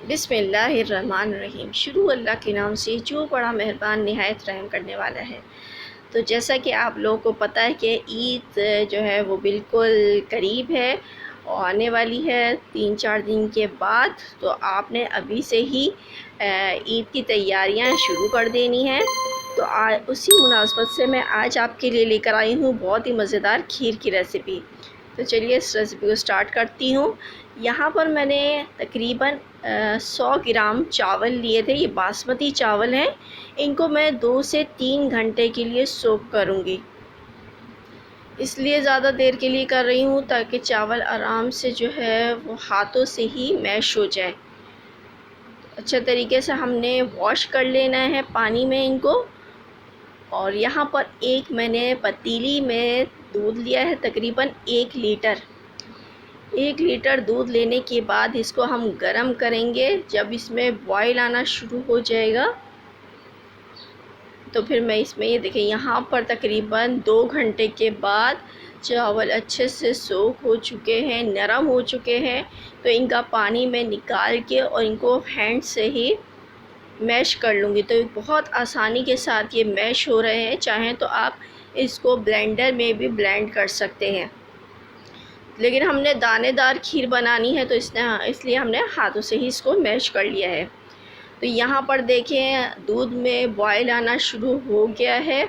बिस्मिल्लाहिर्रहमानिर्रहीम। शुरू अल्लाह के नाम से जो बड़ा मेहरबान नहायत रहम करने वाला है। तो जैसा कि आप लोगों को पता है कि ईद जो है वो बिल्कुल करीब है और आने वाली है 3-4 दिन के बाद। तो आपने अभी से ही ईद की तैयारियां शुरू कर देनी हैं। तो उसी मुनासबत से मैं आज आपके लिए लेकर आई हूँ बहुत ही मज़ेदार खीर की रेसिपी। तो चलिए इस रेसिपी को स्टार्ट करती हूँ। यहाँ पर मैंने तकरीबन 100 ग्राम चावल लिए थे। ये बासमती चावल हैं। इनको मैं 2 से 3 घंटे के लिए सोक करूँगी। इसलिए ज़्यादा देर के लिए कर रही हूँ ताकि चावल आराम से जो है वो हाथों से ही मैश हो जाए। अच्छे तरीके से हमने वॉश कर लेना है पानी में इनको। और यहाँ पर एक मैंने पतीली में दूध लिया है तकरीबन 1 लीटर। 1 लीटर दूध लेने के बाद इसको हम गरम करेंगे। जब इसमें बॉयल आना शुरू हो जाएगा तो फिर मैं इसमें ये देखिए यहाँ पर तकरीबन 2 घंटे के बाद चावल अच्छे से सोख हो चुके हैं, नरम हो चुके हैं। तो इनका पानी मैं निकाल के और इनको हैंड से ही मैश कर लूँगी। तो बहुत आसानी के साथ ये मैश हो रहे हैं। चाहें तो आप इसको ब्लेंडर में भी ब्लेंड कर सकते हैं, लेकिन हमने दानेदार खीर बनानी है तो इसलिए हमने हाथों से ही इसको मैश कर लिया है। तो यहाँ पर देखें दूध में बॉयल आना शुरू हो गया है।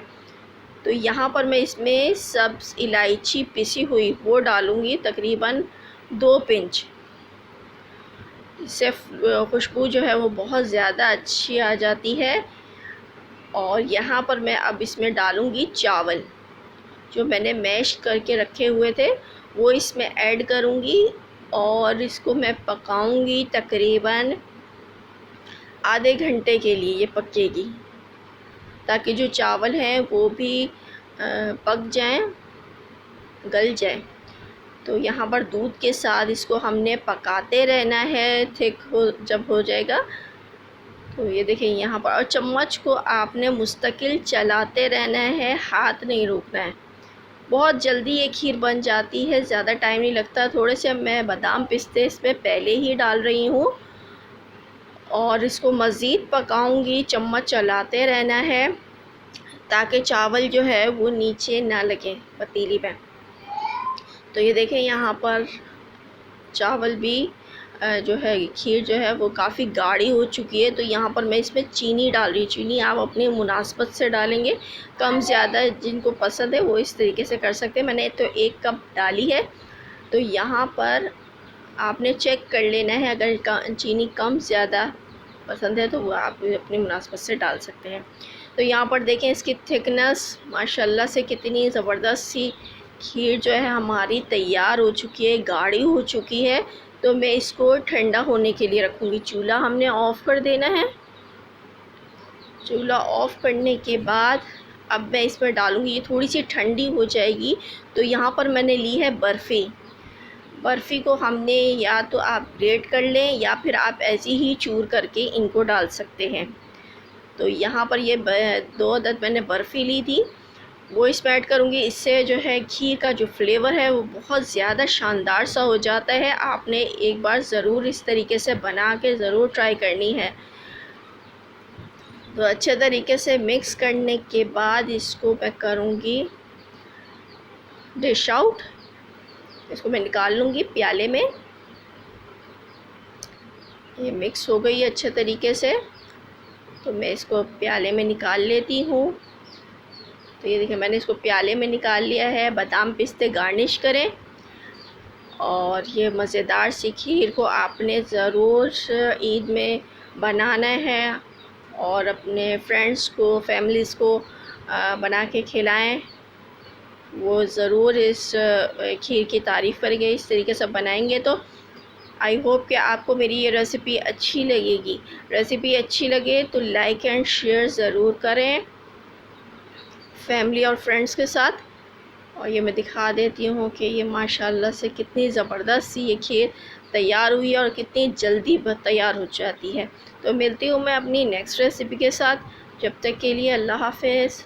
तो यहाँ पर मैं इसमें सब्ज़ इलायची पिसी हुई वो डालूँगी तकरीबन 2 पिंच। इससे खुशबू जो है वो बहुत ज़्यादा अच्छी आ जाती है। और यहाँ पर मैं अब इसमें डालूँगी चावल जो मैंने मैश करके रखे हुए थे वो इसमें ऐड करूँगी और इसको मैं पकाऊँगी तकरीबन आधे घंटे के लिए। ये पकेगी ताकि जो चावल हैं वो भी पक जाएं, गल जाएं। तो यहाँ पर दूध के साथ इसको हमने पकाते रहना है थिक हो जब हो जाएगा। तो ये देखिए यहाँ पर, और चम्मच को आपने मुस्तकिल चलाते रहना है, हाथ नहीं रोकना है। बहुत जल्दी ये खीर बन जाती है, ज़्यादा टाइम नहीं लगता। थोड़े से मैं बादाम पिस्ते इसमें पहले ही डाल रही हूँ और इसको मज़ीद पकाऊंगी। चम्मच चलाते रहना है ताकि चावल जो है वो नीचे ना लगे पतीली में। तो ये देखें यहाँ पर चावल भी जो है खीर जो है वो काफ़ी गाढ़ी हो चुकी है। तो यहाँ पर मैं इसमें चीनी डाल रही हूँ। चीनी आप अपनी मुनासबत से डालेंगे, कम ज़्यादा जिनको पसंद है वो इस तरीके से कर सकते हैं। मैंने तो 1 कप डाली है। तो यहाँ पर आपने चेक कर लेना है, अगर चीनी कम ज़्यादा पसंद है तो वो आप अपनी मुनासबत से डाल सकते हैं। तो यहाँ पर देखें इसकी थिकनेस माशाल्लाह से कितनी ज़बरदस्त सी खीर जो है हमारी तैयार हो चुकी है, गाढ़ी हो चुकी है। तो मैं इसको ठंडा होने के लिए रखूँगी। चूल्हा हमने ऑफ़ कर देना है। चूल्हा ऑफ़ करने के बाद अब मैं इसमें डालूँगी। ये थोड़ी सी ठंडी हो जाएगी। तो यहाँ पर मैंने ली है बर्फ़ी। बर्फ़ी को हमने या तो आप ग्रेट कर लें या फिर आप ऐसे ही चूर करके इनको डाल सकते हैं। तो यहाँ पर ये 2 अदद मैंने बर्फ़ी ली थी वो इसमें ऐड करूँगी। इससे जो है खीर का जो फ्लेवर है वो बहुत ज़्यादा शानदार सा हो जाता है। आपने एक बार ज़रूर इस तरीके से बना के ज़रूर ट्राई करनी है। तो अच्छे तरीके से मिक्स करने के बाद इसको मैं करूँगी डिश आउट। इसको मैं निकाल लूँगी प्याले में। ये मिक्स हो गई अच्छे तरीके से। तो मैं इसको प्याले में निकाल लेती हूँ। तो ये देखिए मैंने इसको प्याले में निकाल लिया है। बादाम पिस्ते गार्निश करें। और ये मज़ेदार सी खीर को आपने ज़रूर ईद में बनाना है और अपने फ्रेंड्स को, फैमिलीज़ को बना के खिलाएं। वो ज़रूर इस खीर की तारीफ़ करेंगे। इस तरीके से बनाएंगे तो आई होप कि आपको मेरी ये रेसिपी अच्छी लगेगी। रेसिपी अच्छी लगे तो लाइक एंड शेयर ज़रूर करें फैमिली और फ्रेंड्स के साथ। और ये मैं दिखा देती हूँ कि ये माशाल्लाह से कितनी ज़बरदस्त सी ये खीर तैयार हुई है और कितनी जल्दी तैयार हो जाती है। तो मिलती हूँ मैं अपनी नेक्स्ट रेसिपी के साथ। जब तक के लिए अल्लाह हाफ़िज़।